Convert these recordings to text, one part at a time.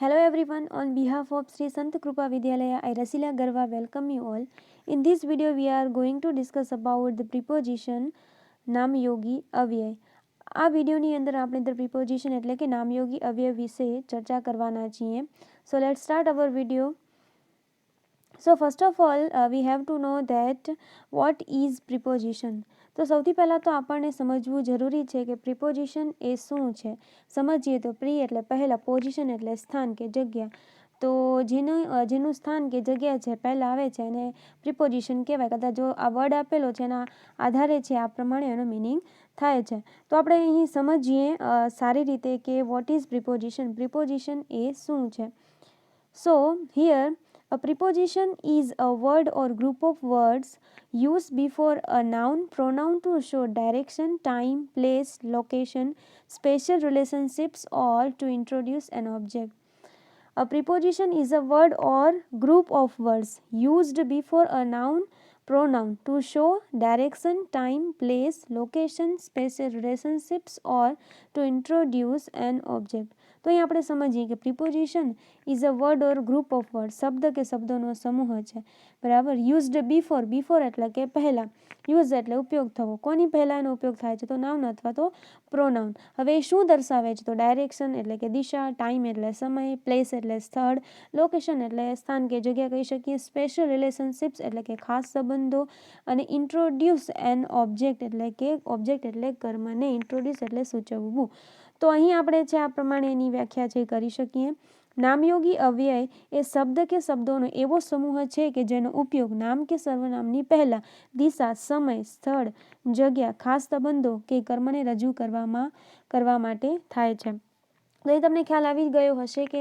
Hello everyone, on behalf of Sri Sant Krupa Vidyalaya, I Rasila Garva welcome you all. In this video, we are going to discuss about the preposition નામયોગી અવ્યય. આ વિડીયોની અંદર આપણે the preposition એટલે કે નામયોગી અવ્યય વિશે ચર્ચા કરવાના છીએ. So let's start hour video. So first of all, we have to know that what is preposition. તો સૌથી પહેલાં તો આપણને સમજવું જરૂરી છે કે પ્રિપોઝિશન એ શું છે. સમજીએ તો પ્રી એટલે પહેલાં, પોઝિશન એટલે સ્થાન કે જગ્યા. તો જેનું સ્થાન કે જગ્યા છે પહેલાં આવે છે અને પ્રિપોઝિશન કહેવાય. કદાચ જો આ વર્ડ આપેલો છે એના આધારે છે આ પ્રમાણે એનો મિનિંગ થાય છે. તો આપણે અહીં સમજીએ સારી રીતે કે વોટ ઇઝ પ્રિપોઝિશન. પ્રિપોઝિશન એ શું છે. સો here a preposition is a word or group of words used before a noun, pronoun to show direction, time, place, location, spatial relationships, or to introduce an object. A preposition is a word or group of words used before a noun, pronoun to show direction, time, place, location, spatial relationships, or to introduce an object. તો અહીં આપણે સમજીએ કે preposition is a word or group of word, શબ્દ કે શબ્દોનો સમૂહ છે. બરાબર. યુઝડ બિફોર એટલે કે પહેલાં, યુઝ એટલે ઉપયોગ થવો. કોની પહેલાં એનો ઉપયોગ થાય છે? તો નાઉન અથવા તો પ્રોનાઉન. હવે એ શું દર્શાવે છે? તો ડાયરેક્શન એટલે કે દિશા, ટાઈમ એટલે સમય, પ્લેસ એટલે સ્થળ, લોકેશન એટલે સ્થાન કે જગ્યા કહી શકીએ, સ્પેશિયલ રિલેશનશિપ્સ એટલે કે ખાસ સંબંધો, અને ઇન્ટ્રોડ્યુસ એન ઓબ્જેક્ટ એટલે કર્મને, ઇન્ટ્રોડ્યુસ એટલે સૂચવવું. તો અહીં આપણે છે આ પ્રમાણે એની વ્યાખ્યા છે કરી શકીએ. નામયોગી અવ્યય એ શબ્દ કે શબ્દોનો એવો સમૂહ છે કે જેનો ઉપયોગ નામ કે સર્વનામની પહેલાં દિશા, સમય, સ્થળ, જગ્યા, ખાસ સંબંધો કે કર્મને રજૂ કરવા માટે થાય છે. તો એ તમને ખ્યાલ આવી ગયો હશે કે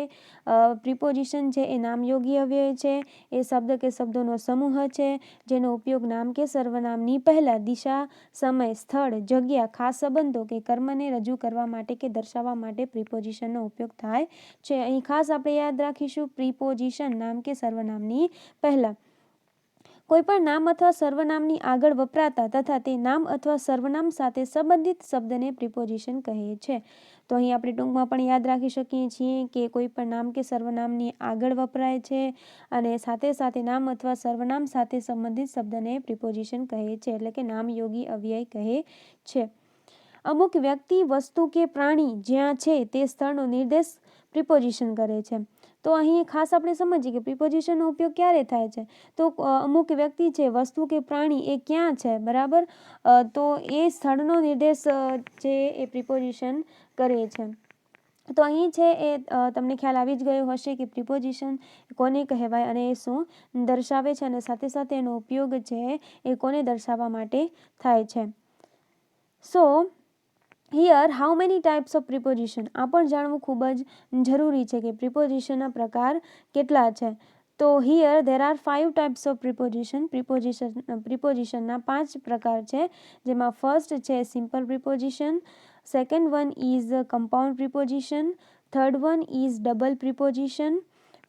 પ્રિપોઝિશન છે એ નામયોગી અવ્યય છે. એ શબ્દ કે શબ્દોનો સમૂહ છે જેનો ઉપયોગ નામ કે સર્વનામની પહેલાં દિશા, સમય, સ્થળ, જગ્યા, ખાસ સંબંધો કે કર્મને રજૂ કરવા માટે કે દર્શાવવા માટે પ્રિપોઝિશનનો ઉપયોગ થાય છે. અહીં ખાસ આપણે યાદ રાખીશું પ્રિપોઝિશન નામ કે સર્વનામની પહેલાં. કોઈપણ નામ અથવા સર્વનામની આગળ વપરાતા તથા તે નામ અથવા સર્વનામ સાથે સંબંધિત શબ્દને પ્રિપોઝિશન કહે છે. તો અહીં આપણે ટૂંકમાં પણ યાદ રાખી શકીએ છીએ કે કોઈ પણ નામ કે સર્વનામની આગળ વપરાય છે અને સાથે સાથે નામ અથવા સર્વનામ સાથે સંબંધિત શબ્દને પ્રિપોઝિશન કહે છે, એટલે કે નામયોગી અવ્યય કહે છે. અમુક વ્યક્તિ, વસ્તુ કે પ્રાણી જ્યાં છે તે સ્થળનો નિર્દેશ પ્રિપોઝિશન કરે છે. તો અહીં ખાસ આપણે સમજીએ કે પ્રિપોઝિશનનો ઉપયોગ ક્યારે થાય છે. તો અમુક વ્યક્તિ છે, વસ્તુ કે પ્રાણી એ ક્યાં છે, બરાબર, તો એ સ્થળનો નિર્દેશ છે એ પ્રિપોઝિશન કરે છે. તો અહીં છે એ તમને ખ્યાલ આવી જ ગયો હશે કે પ્રિપોઝિશન કોને કહેવાય અને એ શું દર્શાવે છે અને સાથે સાથે એનો ઉપયોગ છે એ કોને દર્શાવવા માટે થાય છે. સો here how many types of preposition, આ પણ જાણવું ખૂબ જ જરૂરી છે કે પ્રિપોઝિશનના પ્રકાર કેટલા છે. તો here there are 5 types of preposition. પ્રિપોઝિશનના 5 પ્રકાર છે, જેમાં ફર્સ્ટ છે simple preposition, second one is compound preposition, third one is double preposition,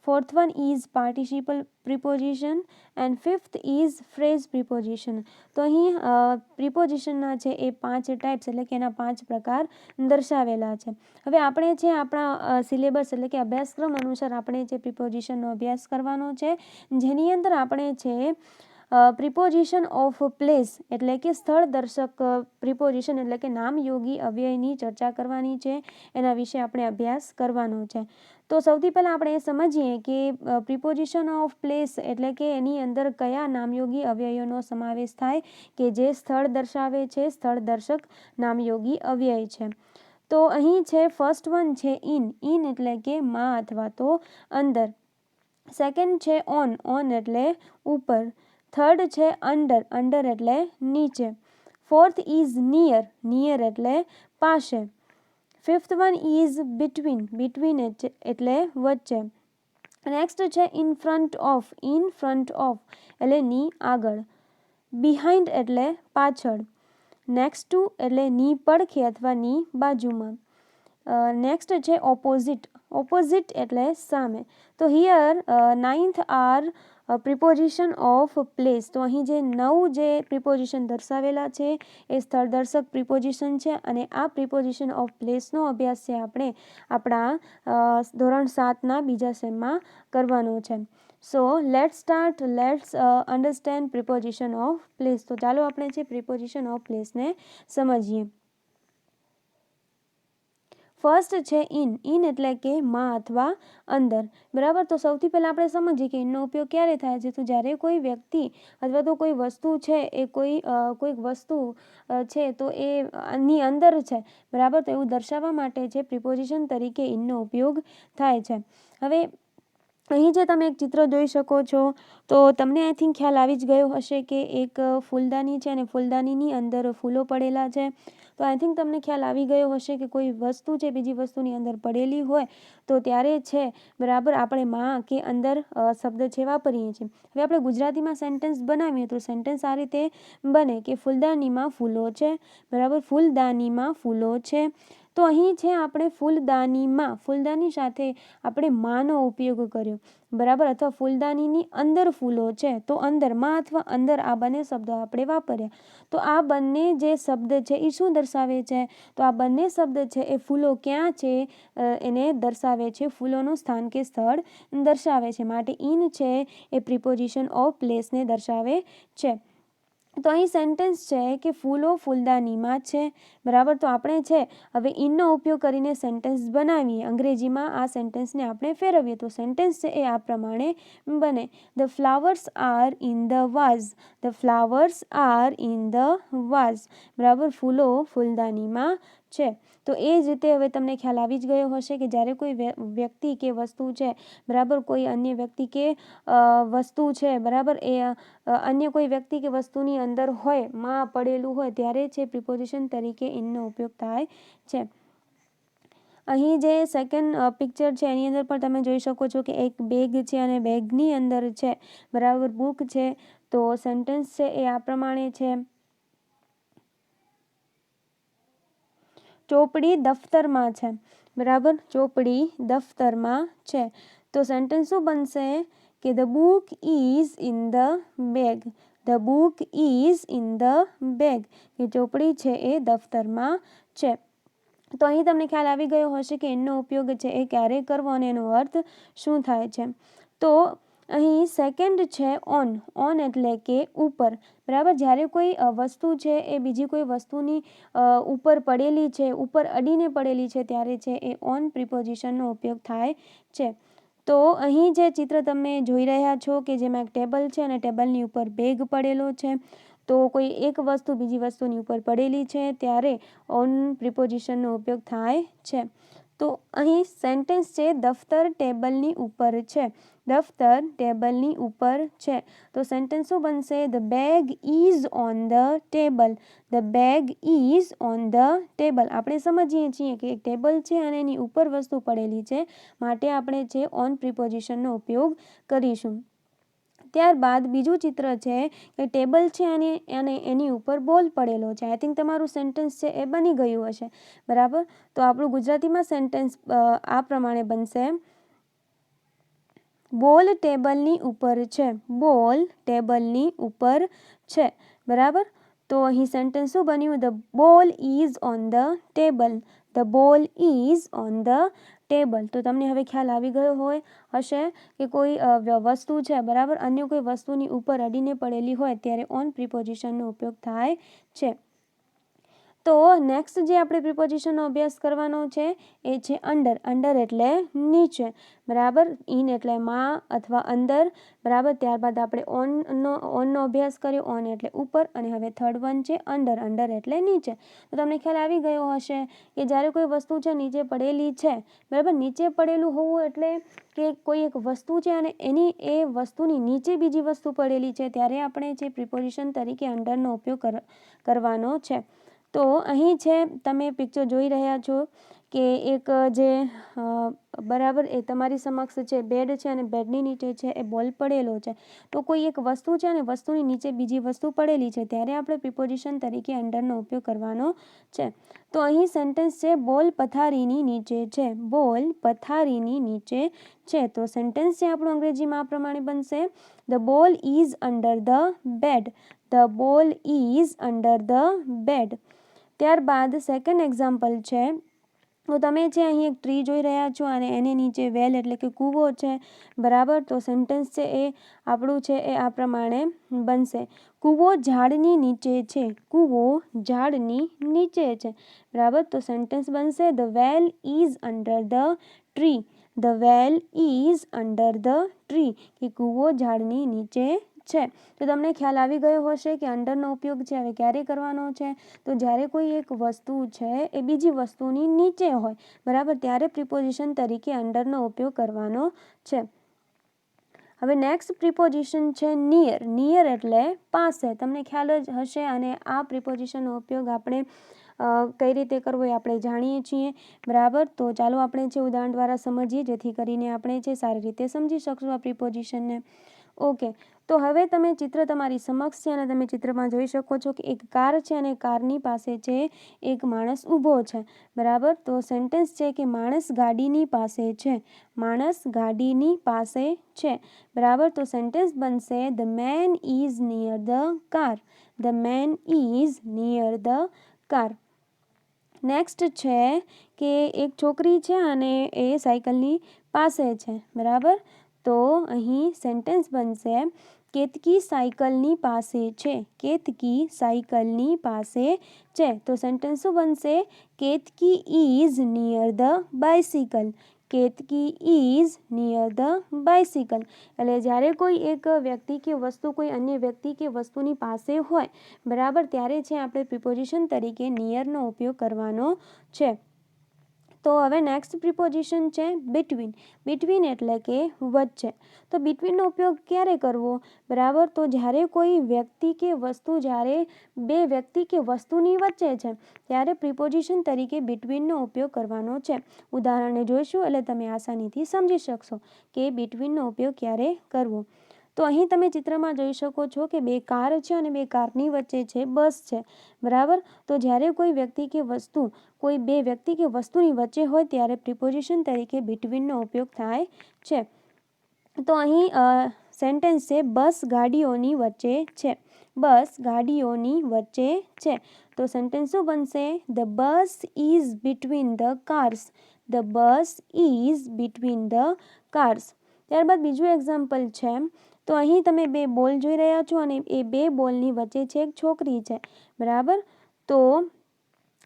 fourth one is participle preposition and fifth is phrase preposition. તો અહીં પ્રિપોઝિશનના છે એ 5 ટાઈપ્સ એટલે કે એના 5 પ્રકાર દર્શાવેલા છે. હવે આપણે છે આપણા સિલેબસ એટલે કે અભ્યાસક્રમ અનુસાર આપણે જે પ્રિપોઝિશનનો અભ્યાસ કરવાનો છે, જેની અંદર આપણે છે પ્રિપોઝિશન ઓફ પ્લેસ એટલે કે સ્થળ દર્શક પ્રિપોઝિશન એટલે કે નામયોગી અવ્યયની ચર્ચા કરવાની છે. એના વિશે આપણે અભ્યાસ કરવાનો છે. તો સૌથી પહેલાં આપણે એ સમજીએ કે પ્રિપોઝિશન ઓફ પ્લેસ એટલે કે એની અંદર કયા નામયોગી અવ્યયોનો સમાવેશ થાય કે જે સ્થળ દર્શાવે છે. સ્થળ દર્શક નામયોગી અવ્યય છે. તો અહીં છે ફર્સ્ટ વન છે ઇન એટલે કે માં અથવા તો અંદર. સેકન્ડ છે ઓન એટલે ઉપર. થર્ડ છે અંડર એટલે નીચે. ફોર્થ ઇઝ નિયર એટલે પાસે. ફિફ્થ વન ઇઝ બિટવીન એટલે વચ્ચે. નેક્સ્ટ છે ઇન ફ્રન્ટ ઓફ એટલે ની આગળ. બિહાઇન્ડ એટલે પાછળ. નેક્સ્ટ ટુ એટલે ની પડખે અથવા ની બાજુમાં. નેક્સ્ટ છે ઓપોઝિટ. ઓપોઝિટ એટલે સામે. તો here 9th are preposition of place. તો અહીં જે 9 જે પ્રિપોઝિશન દર્શાવેલા છે એ સ્થળદર્શક પ્રિપોઝિશન છે અને આ પ્રિપોઝિશન ઓફ પ્લેસનો અભ્યાસ છે આપણે આપણા ધોરણ 7ના બીજા સેમમાં કરવાનો છે. So let's start. Let's understand preposition of place. તો ચાલો આપણે જે પ્રિપોઝિશન ઓફ પ્લેસને સમજીએ. ફર્સ્ટ છે ઇન. ઇન એટલે કે માં અથવા અંદર, બરાબર. તો સૌથી પહેલાં આપણે સમજીએ કે ઇનનો ઉપયોગ ક્યારે થાય છે. તો જ્યારે કોઈ વ્યક્તિ અથવા તો કોઈ વસ્તુ છે એ કોઈક વસ્તુ છે તો એની અંદર છે, બરાબર. તો એવું દર્શાવવા માટે છે પ્રિપોઝિશન તરીકે ઇનનો ઉપયોગ થાય છે. હવે અહીં જે તમે એક ચિત્ર જોઈ શકો છો તો તમને આઈ થિંક ખ્યાલ આવી જ ગયો હશે કે એક ફૂલદાની છે અને ફૂલદાનીની અંદર ફૂલો પડેલા છે. તો આઈ થિંક તમને ખ્યાલ આવી ગયો હશે કે કોઈ વસ્તુ છે બીજી વસ્તુની અંદર પડેલી હોય તો ત્યારે છે, બરાબર, આપણે માં કે અંદર શબ્દ છે વાપરીએ છીએ. હવે આપણે ગુજરાતીમાં સેન્ટેન્સ બનાવીએ તો સેન્ટેન્સ આ રીતે બને કે ફૂલદાનીમાં ફૂલો છે, બરાબર. ફૂલદાનીમાં ફૂલો છે. તો અહીં છે આપણે ફૂલદાનીમાં, ફૂલદાની સાથે આપણે માનો ઉપયોગ કર્યો, બરાબર. અથવા ફૂલદાનીની અંદર ફૂલો છે તો અંદર, માં અથવા અંદર, આ બંને શબ્દો આપણે વાપર્યા. તો આ બંને જે શબ્દ છે એ શું દર્શાવે છે. તો આ બંને શબ્દ છે એ ફૂલો ક્યાં છે એને દર્શાવે છે, ફૂલોનું સ્થાન કે સ્થળ દર્શાવે છે. માટે ઇન છે એ પ્રિપોઝિશન ઓફ પ્લેસને દર્શાવે છે. તો અહીં સેન્ટેન્સ છે કે ફૂલો ફૂલદાનીમાં છે, બરાબર. તો આપણે છે હવે ઇનનો ઉપયોગ કરીને સેન્ટેન્સ બનાવીએ. અંગ્રેજીમાં આ સેન્ટેન્સને આપણે ફેરવીએ તો સેન્ટેન્સ છે એ આ પ્રમાણે બને. The flowers are in the vase. The flowers are in the vase, બરાબર. ફૂલો ફૂલદાનીમાં છે. તો એ જ રીતે હવે તમને ખ્યાલ આવી જ ગયો હશે કે જ્યારે કોઈ વ્યક્તિ કે વસ્તુ છે, બરાબર, કોઈ અન્ય વ્યક્તિ કે વસ્તુ છે, બરાબર, એ અન્ય કોઈ વ્યક્તિ કે વસ્તુની અંદર હોય, માં પડેલું હોય, ત્યારે છે પ્રિપોઝિશન તરીકે ઇનનો ઉપયોગ થાય છે. અહીં જે સેકન્ડ પિક્ચર છે એની અંદર પણ તમે જોઈ શકો છો કે એક બેગ છે અને બેગની અંદર છે, બરાબર, બુક છે. તો સેન્ટેન્સ છે એ આ પ્રમાણે છે. ચોપડી દફતરમાં છે, બરાબર. ચોપડી દફતરમાં છે. તો સેન્ટેન્સ શું બનશે કે the book is in the bag. The book is in the bag, કે ચોપડી છે એ દફતરમાં છે. તો અહીં તમને ખ્યાલ આવી ગયો હશે કે એનો ઉપયોગ છે એ ક્યારે કરવો અને એનો અર્થ શું થાય છે. તો અહીં સેકન્ડ છે ઓન. ઓન એટલે કે ઉપર, બરાબર. જ્યારે કોઈ વસ્તુ છે એ બીજી કોઈ વસ્તુની ઉપર પડેલી છે, ઉપર અડીને પડેલી છે, ત્યારે છે એ ઓન પ્રિપોઝિશનનો ઉપયોગ થાય છે. તો અહીં જે ચિત્ર તમે જોઈ રહ્યા છો કે જેમાં એક ટેબલ છે અને ટેબલની ઉપર બેગ પડેલો છે. તો કોઈ એક વસ્તુ બીજી વસ્તુની ઉપર પડેલી છે ત્યારે ઓન પ્રિપોઝિશનનો ઉપયોગ થાય છે. તો અહીં સેન્ટેન્સ છે દફતર ટેબલની ઉપર છે. દફતર ટેબલની ઉપર છે. તો સેન્ટેન્સ શું બનશે? The bag is on the table. The bag is on the table. આપણે સમજીએ છીએ કે એક ટેબલ છે અને એની ઉપર વસ્તુ પડેલી છે, માટે આપણે છે ઓન પ્રિપોઝિશનનો ઉપયોગ કરીશું. ત્યારબાદ બીજું ચિત્ર છે કે ટેબલ છે અને એની ઉપર બોલ પડેલો છે. આઈ થિંક તમારું સેન્ટેન્સ છે એ બની ગયું હશે, બરાબર. તો આપણું ગુજરાતીમાં સેન્ટેન્સ આ પ્રમાણે બનશે. બોલ ટેબલની ઉપર છે. બોલ ટેબલની ઉપર છે, બરાબર. તો અહીં સેન્ટેન્સ શું બન્યું? The ball is on the table. The ball is on the table. તો તમને હવે ખ્યાલ આવી ગયો હશે કે કોઈ વસ્તુ છે, બરાબર, અન્ય કોઈ વસ્તુની ઉપર અડીને પડેલી હોય ત્યારે ઓન પ્રિપોઝિશનનો ઉપયોગ થાય છે. તો નેક્સ્ટ જે આપણે પ્રિપોઝિશનનો અભ્યાસ કરવાનો છે એ છે અંડર. અંડર એટલે નીચે, બરાબર. ઇન એટલે માં અથવા અંદર, બરાબર. ત્યારબાદ આપણે ઓનનો અભ્યાસ કર્યો. ઓન એટલે ઉપર અને હવે થર્ડ વન છે અંડર. અંડર એટલે નીચે. તો તમને ખ્યાલ આવી ગયો હશે કે જ્યારે કોઈ વસ્તુ છે નીચે પડેલી છે, બરાબર. નીચે પડેલું હોવું એટલે કે કોઈ એક વસ્તુ છે અને એ વસ્તુની નીચે બીજી વસ્તુ પડેલી છે ત્યારે આપણે જે પ્રિપોઝિશન તરીકે અંડરનો ઉપયોગ કરવાનો છે. તો અહીં છે તમે પિક્ચર જોઈ રહ્યા છો કે એક જે બરાબર એ તમારી સમક્ષ છે બેડ છે અને બેડની નીચે છે એ બોલ પડેલો છે, તો કોઈ એક વસ્તુ છે અને વસ્તુની નીચે બીજી વસ્તુ પડેલી છે, ત્યારે આપણે પ્રિપોઝિશન તરીકે અંડરનો ઉપયોગ કરવાનો છે. તો અહીં સેન્ટેન્સ છે બોલ પથારીની નીચે છે, બોલ પથારીની નીચે છે. તો સેન્ટેન્સ છે આપણું અંગ્રેજીમાં આ પ્રમાણે બનશે, the ball is under the bed, the ball is under the bed. ત્યારબાદ સેકન્ડ એક્ઝામ્પલ છે, તો તમે છે અહીં એક ટ્રી જોઈ રહ્યા છો અને એની નીચે વેલ એટલે કે કૂવો છે, બરાબર. તો સેન્ટેન્સ છે એ આપણું છે એ આ પ્રમાણે બનશે, કૂવો ઝાડની નીચે છે, કૂવો ઝાડની નીચે છે, બરાબર. તો સેન્ટેન્સ બનશે, the well is under the tree, the well is under the tree, કે કૂવો ઝાડની નીચે છે. તો તમને ખ્યાલ આવી ગયો હશે કે અંડરનો ઉપયોગ છે હવે ક્યારે કરવાનો છે, તો જ્યારે કોઈ એક વસ્તુ છે એ બીજી વસ્તુની નીચે હોય, બરાબર, ત્યારે પ્રિપોઝિશન તરીકે અંડરનો ઉપયોગ કરવાનો છે. હવે નેક્સ્ટ પ્રિપોઝિશન છે નિયર, નિયર એટલે પાસે, તમને ખ્યાલ જ હશે અને આ પ્રિપોઝિશનનો ઉપયોગ આપણે કઈ રીતે કરવો એ આપણે જાણીએ છીએ, બરાબર. તો ચાલો આપણે છે ઉદાહરણ દ્વારા સમજીએ, જેથી કરીને આપણે છે સારી રીતે સમજી શકશું આ પ્રિપોઝિશનને. ઓકે, તો હવે તમે ચિત્ર તમારી સમક્ષ છે અને તમે ચિત્રમાં જોઈ શકો છો કે એક કાર છે અને કારની પાસે છે એક માણસ ઊભો છે, બરાબર. તો સેન્ટેન્સ છે કે માણસ ગાડીની પાસે છે, માણસ ગાડીની પાસે છે, બરાબર. તો સેન્ટેન્સ બનશે, the main is near the car, the main is near the car. Next છે કે એક છોકરી છે અને એ સાયકલની પાસે છે, બરાબર. તો અહીં સેન્ટેન્સ બનશે, કેતકી સાયકલની પાસે છે, કેતકી સાયકલની પાસે છે. તો સેન્ટેન્સ શું બનશે, Ketaki is near the bicycle, Ketaki is near the bicycle. એટલે જ્યારે કોઈ એક વ્યક્તિ કે વસ્તુ કોઈ અન્ય વ્યક્તિ કે વસ્તુની પાસે હોય, બરાબર, ત્યારે છે આપણે પ્રિપોઝિશન તરીકે નિયરનો ઉપયોગ કરવાનો છે. તો હવે નેક્સ્ટ પ્રિપોઝિશન છે બિટવીન, બિટવીન એટલે કે વચ્ચે. તો બિટવીનનો ઉપયોગ ક્યારે કરવો, બરાબર, તો જ્યારે કોઈ વ્યક્તિ કે વસ્તુ જ્યારે બે વ્યક્તિ કે વસ્તુની વચ્ચે છે, ત્યારે પ્રિપોઝિશન તરીકે બિટવીનનો ઉપયોગ કરવાનો છે. ઉદાહરણને જોઈશું એટલે તમે આસાનીથી સમજી શકશો કે બિટવીનનો ઉપયોગ ક્યારે કરવો. તો અહીં તમે ચિત્રમાં જોઈ શકો છો કે બે કાર છે અને બે કારની વચ્ચે છે બસ છે, બરાબર. તો જ્યારે કોઈ વ્યક્તિ કે વસ્તુ કોઈ બે વ્યક્તિ કે વસ્તુની વચ્ચે હોય ત્યારે પ્રિપોઝિશન તરીકે બિટવીનનો ઉપયોગ થાય છે. તો અહીં સેન્ટેન્સ છે બસ ગાડીઓની વચ્ચે છે, બસ ગાડીઓની વચ્ચે છે. તો સેન્ટેન્સ શું બનશે, the bus is between the cars, the bus is between the cars. ત્યારબાદ બીજું એક્ઝામ્પલ છે, તો અહીં તમે બે બોલ જોઈ રહ્યા છો અને એ બે બોલની વચ્ચે છે એક છોકરી છે, બરાબર. તો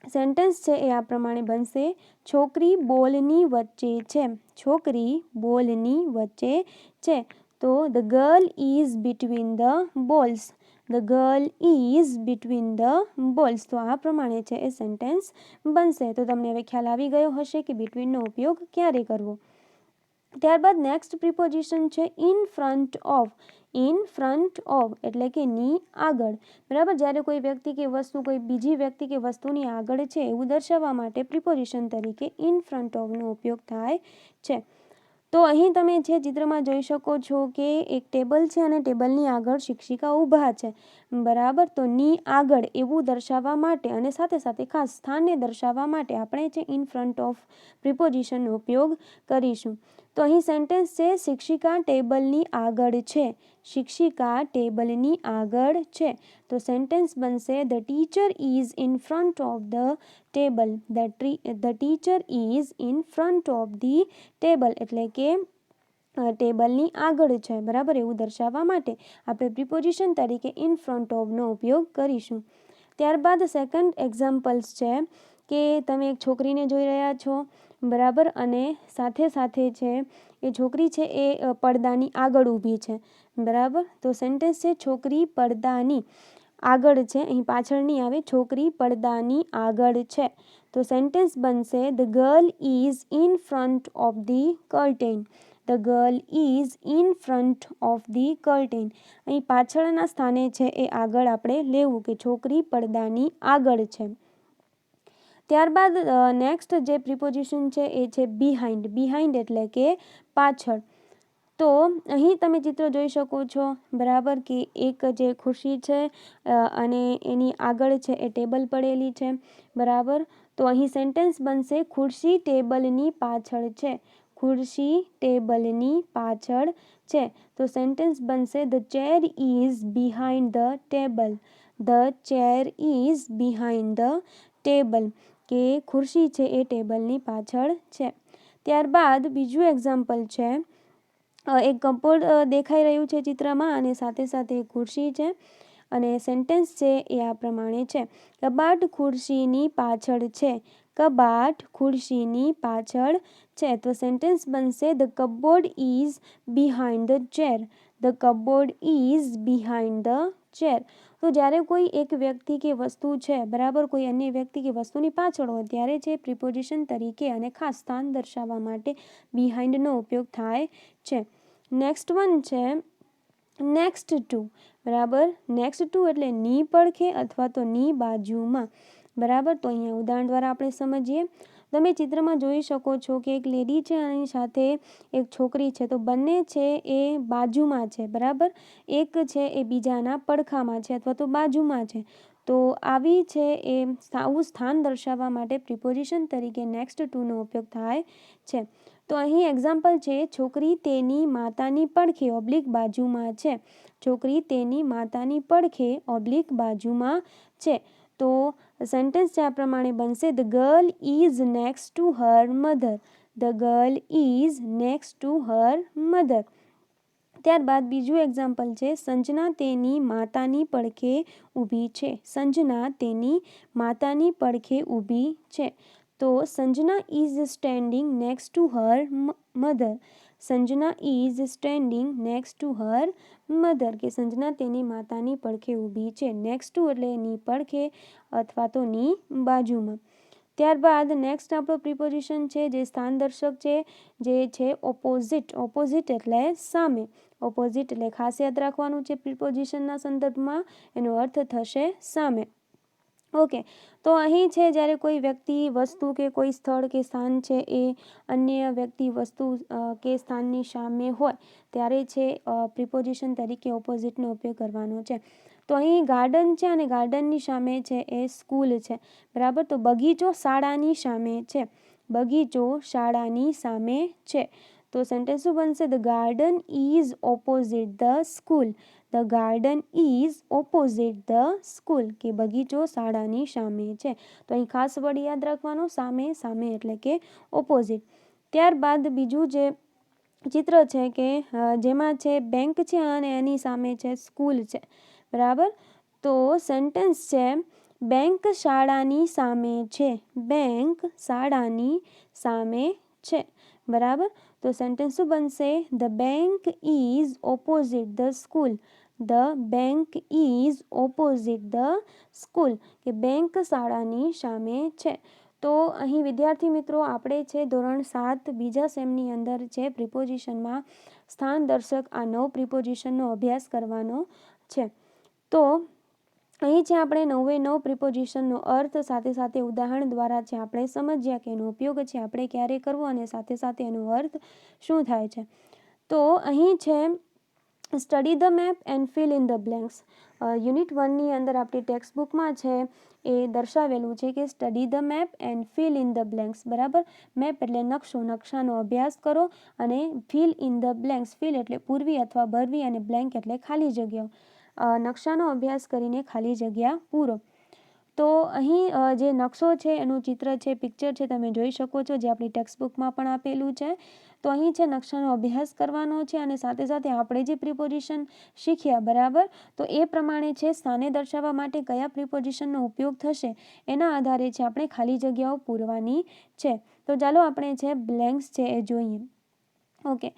સેન્ટેન્સ છે એ આ પ્રમાણે બનશે, છોકરી બોલની વચ્ચે છે, છોકરી બોલની વચ્ચે છે. તો the girl is between the balls, the girl is between the balls. તો આ પ્રમાણે છે એ સેન્ટેન્સ બનશે. તો તમને હવે ખ્યાલ આવી ગયો હશે કે બિટવીનનો ઉપયોગ ક્યારે કરવો. ત્યારબાદ નેક્સ્ટ પ્રિપોઝિશન છે in front of, in front of એટલે કે ની આગળ, બરાબર. જ્યારે કોઈ વ્યક્તિ કે વસ્તુ કોઈ બીજી વ્યક્તિ કે વસ્તુની આગળ છે એવું દર્શાવવા માટે પ્રિપોઝિશન તરીકે ઇન ફ્રન્ટ ઓફનો ઉપયોગ થાય છે. તો અહીં તમે છે ચિત્રમાં જોઈ શકો છો કે એક ટેબલ છે અને ટેબલની આગળ શિક્ષિકા ઊભા છે, બરાબર. તો ની આગળ એવું દર્શાવવા માટે અને સાથે સાથે ખાસ સ્થાનને દર્શાવવા માટે આપણે છે ઇન ફ્રન્ટ ઓફ પ્રિપોઝિશનનો ઉપયોગ કરીશું. તો અહીં સેન્ટેન્સ છે, શિક્ષિકા ટેબલની આગળ છે, શિક્ષિકા ટેબલની આગળ છે. તો સેન્ટેન્સ બનશે, the teacher is in front of the table, the teacher is in front of the table એટલે કે ટેબલની આગળ છે, બરાબર. એવું દર્શાવવા માટે આપણે પ્રિપોઝિશન તરીકે ઇન ફ્રન્ટ ઓફનો ઉપયોગ કરીશું. ત્યારબાદ સેકન્ડ એક્ઝામ્પલ્સ છે કે તમે એક છોકરીને જોઈ રહ્યા છો, બરાબર, અને સાથે સાથે છે એ છોકરી છે એ પડદાની આગળ ઊભી છે, બરાબર. તો સેન્ટેન્સ છે છોકરી પડદાની આગળ છે, અહીં પાછળ નહીં આવે, છોકરી પડદાની આગળ છે. તો સેન્ટેન્સ બનશે, the girl is in front of the curtain, the girl is in front of the curtain. અહીં પાછળના સ્થાને છે એ આગળ આપણે લેવું કે છોકરી પડદાની આગળ છે. ત્યારબાદ નેક્સ્ટ જે પ્રિપોઝિશન છે એ છે બિહાઇન્ડ. બિહાઇન્ડ એટલે કે પાછળ. તો અહીં તમે ચિત્ર જોઈ શકો છો, બરાબર, કે એક જે ખુરશી છે અને એની આગળ છે એ ટેબલ પડેલી છે, બરાબર. તો અહીં સેન્ટેન્સ બનશે ખુરશી ટેબલની પાછળ છે. ખુરશી ટેબલની પાછળ છે. તો સેન્ટેન્સ બનશે the chair is behind the table. The chair is behind the table, કે ખુરશી છે એ ટેબલની પાછળ છે. ત્યારબાદ બીજું એક્ઝામ્પલ છે, એક કપબોર્ડ દેખાઈ રહ્યું છે ચિત્રમાં અને સાથે સાથે ખુરશી છે અને સેન્ટેન્સ છે એ આ પ્રમાણે છે. કબાટ ખુરશીની પાછળ છે. કબાટ ખુરશીની પાછળ છે. તો સેન્ટેન્સ બનશે the cupboard is behind the chair. The cupboard is behind the chair. તો જ્યારે કોઈ એક વ્યક્તિ કે વસ્તુ છે, બરાબર, કોઈ અન્ય વ્યક્તિ કે વસ્તુની પાછળ હોય ત્યારે છે પ્રિપોઝિશન તરીકે અને ખાસ સ્થાન દર્શાવવા માટે બિહાઇન્ડનો ઉપયોગ થાય છે. નેક્સ્ટ વન છે નેક્સ્ટ ટુ, બરાબર. નેક્સ્ટ ટુ એટલે ની પડખે અથવા તો ની બાજુમાં, બરાબર. તો અહીંયા ઉદાહરણ દ્વારા આપણે સમજીએ. તમે ચિત્રમાં જોઈ શકો છો કે એક લેડી છે અને એની સાથે એક છોકરી છે. તો બંને છે એ બાજુમાં છે, બરાબર. એક છે એ બીજાના પડખામાં છે અથવા તો બાજુમાં છે. તો આવી છે એ આવું સ્થાન દર્શાવવા માટે પ્રિપોઝિશન તરીકે નેક્સ્ટ ટુનો ઉપયોગ થાય છે. તો અહીં એક્ઝામ્પલ છે છોકરી તેની માતાની પડખે ઓબ્લિક બાજુમાં છે. છોકરી તેની માતાની પડખે ઓબ્લિક બાજુમાં છે. તો સેન્ટેન્સ છે આ પ્રમાણે બનશે the girl is next to her mother. The girl is next to her mother. ત્યારબાદ બીજું એક્ઝામ્પલ છે સંજના તેની માતાની પડખે ઊભી છે. સંજના તેની માતાની પડખે ઊભી છે. તો Sanjana is standing next to her mother. Sanjana is standing next to her mother, કે સંજના તેની માતાની પડખે ઊભી છે. નેક્સ્ટ ટુ એટલે ની પડખે અથવા તો ની બાજુમાં. ત્યારબાદ નેક્સ્ટ આપણો પ્રિપોઝિશન છે જે સ્થાન દર્શક છે, જે છે ઓપોઝિટ. ઓપોઝિટ એટલે સામે. ઓપોઝિટ એટલે ખાસ યાદ રાખવાનું છે પ્રિપોઝિશનના સંદર્ભમાં, એનો અર્થ થશે સામે. ઓકે. તો અહીં છે જ્યારે કોઈ વ્યક્તિ, વસ્તુ કે કોઈ સ્થળ કે સ્થાન છે એ અન્ય વ્યક્તિ, વસ્તુ કે સ્થાનની સામે હોય ત્યારે છે પ્રિપોઝિશન તરીકે ઓપોઝિટનો ઉપયોગ કરવાનો છે. તો અહીં ગાર્ડન છે અને ગાર્ડનની સામે છે એ સ્કૂલ છે, બરાબર. તો બગીચો શાળાની સામે છે. બગીચો શાળાની સામે છે. તો સેન્ટેન્સ શું બનશે? The garden is opposite the school. The garden is opposite the school, કે બગીચો શાળાની સામે છે. તો અહીં ખાસ વર્ડ યાદ રાખવાનો, સામે. સામે એટલે કે ઓપોઝિટ. ત્યારબાદ બીજું જે ચિત્ર છે કે જેમાં છે બેંક છે અને એની સામે છે સ્કૂલ છે, બરાબર. તો સેન્ટેન્સ છે બેંક શાળાની સામે છે. બેંક શાળાની સામે છે, બરાબર. તો સેન્ટેન્સ શું બનશે? The bank is opposite the school. The bank is opposite the school, કે બેંક શાળાની સામે છે. તો અહીં વિદ્યાર્થી મિત્રો આપણે છે ધોરણ 7 બીજા સેમની અંદર છે પ્રિપોઝિશનમાં સ્થાન દર્શક આ 9 પ્રિપોઝિશનનો અભ્યાસ કરવાનો છે. તો અહીં છે આપણે 9 પ્રિપોઝિશનનો અર્થ સાથે સાથે ઉદાહરણ દ્વારા છે આપણે સમજ્યા કે એનો ઉપયોગ છે આપણે ક્યારે કરવો અને સાથે સાથે એનો અર્થ શું થાય છે. તો અહીં છે study the map and fill in the blanks. Unit 1ની અંદર આપણી ટેક્સ્ટ બુકમાં છે એ દર્શાવેલું છે કે study the map and fill in the blanks, બરાબર. મેપ એટલે નકશો, નકશાનો અભ્યાસ કરો અને fill in the blanks. Fill એટલે પૂરવી અથવા ભરવી અને બ્લેન્ક એટલે ખાલી જગ્યાઓ. નકશાનો અભ્યાસ કરીને ખાલી જગ્યા પૂરો. તો અહીં જે નકશો છે એનું ચિત્ર છે, પિક્ચર છે, તમે જોઈ શકો છો, જે આપણી ટેક્સ્ટ બુકમાં પણ આપેલું છે. તો અહીં છે નકશાનો અભ્યાસ કરવાનો છે અને સાથે સાથે આપણે જે પ્રિપોઝિશન શીખ્યા, બરાબર. તો એ પ્રમાણે છે સ્થાને દર્શાવવા માટે કયા પ્રિપોઝિશનનો ઉપયોગ થશે એના આધારે છે આપણે ખાલી જગ્યાઓ પૂરવાની છે. તો ચાલો આપણે છે બ્લેન્ક્સ છે એ જોઈએ. ઓકે.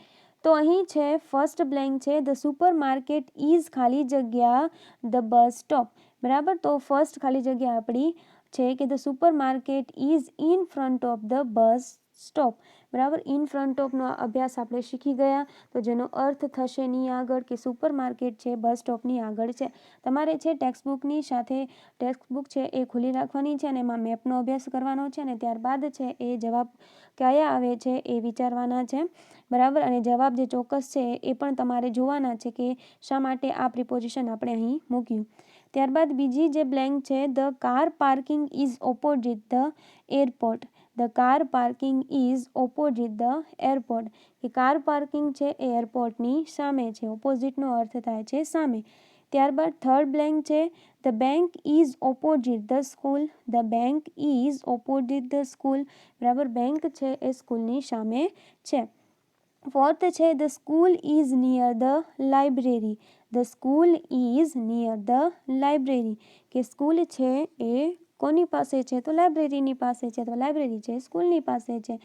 તો અહીં છે ફર્સ્ટ બ્લેન્ક છે ધ સુપર માર્કેટ ઇઝ ખાલી જગ્યા ધ બસ સ્ટોપ, બરાબર. તો ફર્સ્ટ ખાલી જગ્યા આપણી છે કે the super market is in front of the bus stop. બરાબર, ઇન ફ્રન્ટ ઓફનો અભ્યાસ આપણે શીખી ગયા, તો જેનો અર્થ થશે ની આગળ કે સુપર માર્કેટ છે બસ સ્ટોપની આગળ છે. તમારે છે ટેક્સ્ટબુકની સાથે ટેક્સ્ટબુક છે એ ખુલ્લી રાખવાની છે અને એમાં મેપનો અભ્યાસ કરવાનો છે અને ત્યારબાદ છે એ જવાબ કયા આવે છે એ વિચારવાના છે. બરાબર, અને જવાબ જે ચોક્કસ છે એ પણ તમારે જોવાના છે કે શા માટે આ પ્રિપોઝિશન આપણે અહીં મૂક્યું. ત્યારબાદ બીજી જે બ્લેન્ક છે, the car parking is opposite the airport. The car parking is opposite the airport, કે કાર પાર્કિંગ છે એ એરપોર્ટની સામે છે. ઓપોઝિટનો અર્થ થાય છે સામે. ત્યારબાદ થર્ડ બ્લેન્ક છે, the bank is opposite the school. The bank is opposite the school. બરાબર, બેંક છે એ સ્કૂલની સામે છે. ફોર્થ છે, the school is near the library. The school is near the library, કે સ્કૂલ છે એ કોની પાસે છે, તો લાઇબ્રેરીની પાસે છે, તો લાઇબ્રેરી છે સ્કૂલની પાસે છે.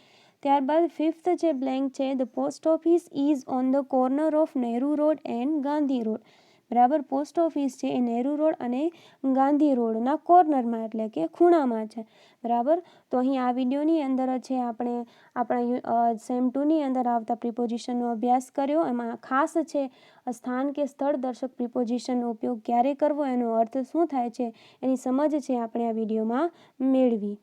ત્યારબાદ ફિફ્થ છે બ્લેન્ક છે, the post office is on the corner of Nehru road and Gandhi road. બરાબર, પોસ્ટ ઓફિસ છે એ નહેરુ રોડ અને ગાંધી રોડના કોર્નરમાં એટલે કે ખૂણામાં છે. બરાબર, તો અહીં આ વિડીયોની અંદર છે આપણે આપણા સેમ 2ની અંદર આવતા પ્રિપોઝિશનનો અભ્યાસ કર્યો. એમાં ખાસ છે સ્થાન કે સ્થળ દર્શક પ્રિપોઝિશનનો ઉપયોગ ક્યારે કરવો, એનો અર્થ શું થાય છે, એની સમજ છે આપણે આ વિડીયોમાં મેળવી.